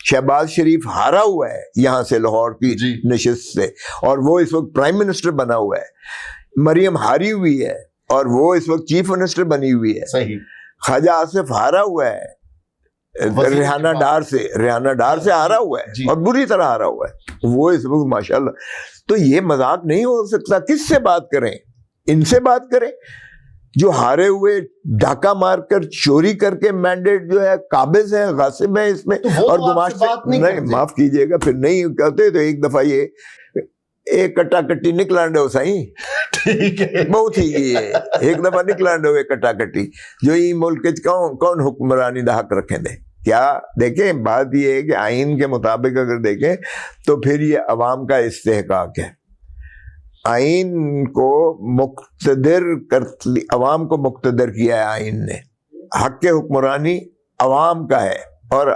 شہباز شریف ہارا ہوا ہے یہاں سے لاہور کی نشست سے, اور وہ اس وقت پرائم منسٹر بنا ہوا ہے, مریم ہاری ہوئی ہے اور وہ اس وقت چیف منسٹر بنی ہوئی ہے, صحیح, خواجہ آصف ہارا ہوا ہے ریحانہ ڈار سے ہارا ہوا ہے, اور بری طرح ہارا ہوا ہے وہ اس وقت ماشاءاللہ. تو یہ مذاق نہیں ہو سکتا. کس سے بات کریں؟ ان سے بات کریں جو ہارے ہوئے ڈھاکہ مار کر چوری کر کے مینڈیٹ جو ہے قابض ہیں, غاصب ہیں اس میں, اور گماشت نہیں. معاف کیجیے گا, پھر نہیں کرتے تو ایک دفعہ یہ ایک کٹا کٹی نکلانڈے ہو سائیں, ٹھیک ہے, بہت ہی یہ ایک دفعہ نکلانڈے ہوئے کٹا کٹی, جو یہ ملک کون حکمرانی دا حق رکھیں دے. کیا دیکھیں, بات یہ ہے کہ آئین کے مطابق اگر دیکھیں تو پھر یہ عوام کا استحقاق ہے. آئین کو عوام کو مقتدر کیا ہے آئین نے. حق حکمرانی عوام کا ہے, اور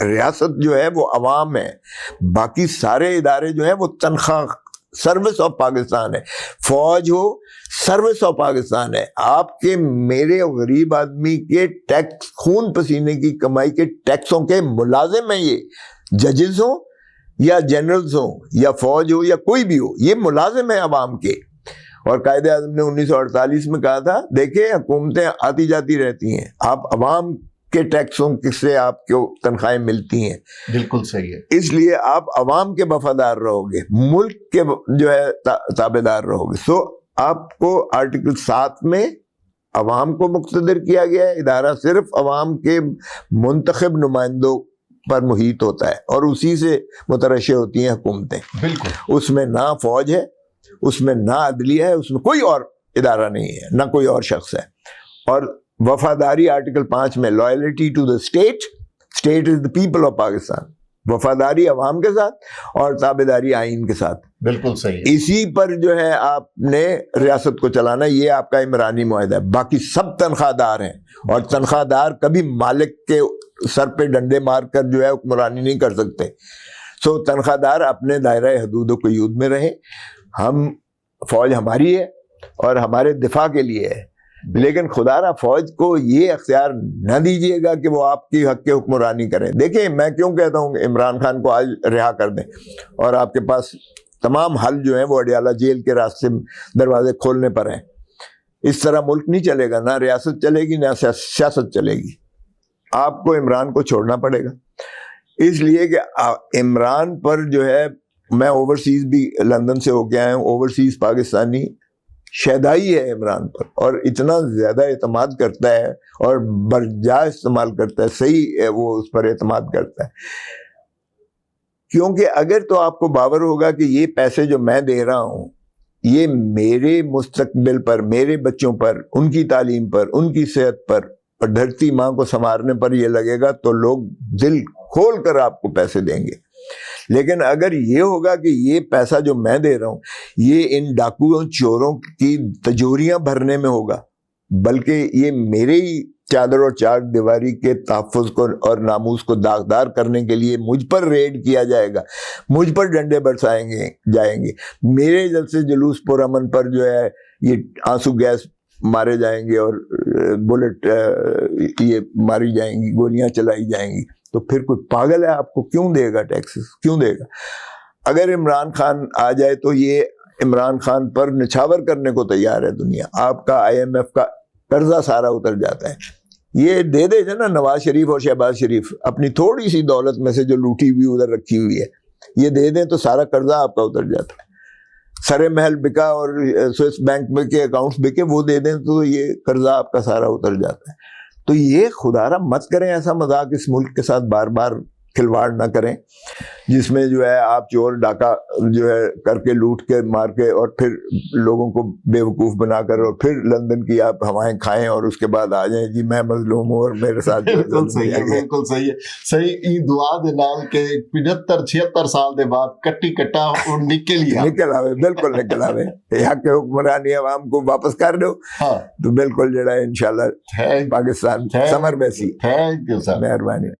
ریاست جو ہے وہ عوام ہے. باقی سارے ادارے جو ہیں وہ تنخواہ سروس آف پاکستان ہے. فوج ہو سروس آف پاکستان ہے. آپ کے میرے اور غریب آدمی کے ٹیکس خون پسینے کی کمائی کے ٹیکسوں کے ملازم ہیں. یہ ججز ہوں یا جنرلز ہوں یا فوج ہو یا کوئی بھی ہو, یہ ملازم ہیں عوام کے. اور قائد اعظم نے 1948 میں کہا تھا دیکھیں حکومتیں آتی جاتی رہتی ہیں, آپ عوام کے ٹیکسوں سے آپ کو تنخواہیں ملتی ہیں. بالکل صحیح ہے. اس لیے آپ عوام کے وفادار رہو گے, ملک کے جو ہے تابع دار رہو گے. سو آپ کو آرٹیکل 7 میں عوام کو مقتدر کیا گیا ہے. ادارہ صرف عوام کے منتخب نمائندوں پر محیط ہوتا ہے اور اسی سے مترشح ہوتی ہیں حکومتیں. بالکل. اس میں نہ فوج ہے, اس میں نہ عدلیہ ہے, اس میں کوئی اور ادارہ نہیں ہے, نہ کوئی اور شخص ہے. اور وفاداری آرٹیکل 5 میں loyalty to the state, state is the people of Pakistan, وفاداری عوام کے ساتھ اور تابعداری آئین کے ساتھ. بالکل صحیح ہے. اسی پر جو ہے آپ نے ریاست کو چلانا, یہ آپ کا عمرانی معاہدہ ہے. باقی سب تنخواہ دار ہیں اور تنخواہ دار کبھی مالک کے سر پہ ڈنڈے مار کر جو ہے حکمرانی نہیں کر سکتے. سو تنخواہ دار اپنے دائرہ حدود و قیود میں رہیں. ہم فوج ہماری ہے اور ہمارے دفاع کے لیے ہے, لیکن خدا را فوج کو یہ اختیار نہ دیجیے گا کہ وہ آپ کی حق کے حکمرانی کریں. دیکھیں میں کیوں کہتا ہوں کہ عمران خان کو آج رہا کر دیں اور آپ کے پاس تمام حل جو ہیں وہ اڈیالہ جیل کے راستے دروازے کھولنے پر ہیں. اس طرح ملک نہیں چلے گا, نہ ریاست چلے گی نہ سیاست چلے گی. آپ کو عمران کو چھوڑنا پڑے گا, اس لیے کہ عمران پر جو ہے, میں اوورسیز بھی لندن سے ہو کے آیا ہوں, اوورسیز پاکستانی شیدائی ہے عمران پر اور اتنا زیادہ اعتماد کرتا ہے اور برجا استعمال کرتا ہے, صحیح ہے وہ اس پر اعتماد کرتا ہے. کیونکہ اگر تو آپ کو باور ہوگا کہ یہ پیسے جو میں دے رہا ہوں یہ میرے مستقبل پر, میرے بچوں پر, ان کی تعلیم پر, ان کی صحت پر اور دھرتی ماں کو سنوارنے پر یہ لگے گا تو لوگ دل کھول کر آپ کو پیسے دیں گے. لیکن اگر یہ ہوگا کہ یہ پیسہ جو میں دے رہا ہوں یہ ان ڈاکوؤں چوروں کی تجوریاں بھرنے میں ہوگا, بلکہ یہ میرے ہی چادر اور چار دیواری کے تحفظ کو اور ناموس کو داغدار کرنے کے لیے مجھ پر ریڈ کیا جائے گا, مجھ پر ڈنڈے برسائیں گے جائیں گے, میرے جلسے جلوس پرامن پر جو ہے یہ آنسو گیس مارے جائیں گے اور بلٹ یہ ماری جائیں گی, گولیاں چلائی جائیں گی. تو پھر کوئی پاگل ہے آپ کو کیوں دے گا ٹیکسز, کیوں دے گا؟ اگر عمران خان آ جائے تو یہ عمران خان پر نچھاور کرنے کو تیار ہے دنیا. آپ کا IMF کا قرضہ سارا اتر جاتا ہے. یہ دے دے جو نا نواز شریف اور شہباز شریف اپنی تھوڑی سی دولت میں سے جو لوٹی ہوئی ادھر رکھی ہوئی ہے یہ دے دیں تو سارا قرضہ آپ کا اتر جاتا ہے. سرے محل بکا اور سوئس بینک میں کے اکاؤنٹس بکے, وہ دے دیں تو یہ قرضہ آپ کا سارا اتر جاتا ہے. تو یہ خدا را مت کریں ایسا مذاق, اس ملک کے ساتھ بار بار کھلواڑ نہ کریں جس میں جو ہے آپ چور ڈاکہ جو ہے کر کے لوٹ کے مار کے اور پھر لوگوں کو بے وقوف بنا کر اور پھر لندن کی آپ ہوائیں کھائیں اور اس کے بعد آ جائیں جی میں مظلوم ہوں اور میرے ساتھ. بالکل صحیح ہے, بالکل صحیح ہے. صحیح ای دعا دے نال کے 75-76 سال دے بعد کٹی کٹا اور نکل آوے, بالکل نکل آوے. حق کے حکمرانی عوام کو واپس کر دو تو بالکل جڑا ہے انشاءاللہ پاکستان سمر بیسی. تھینک یو سر, مہربانی.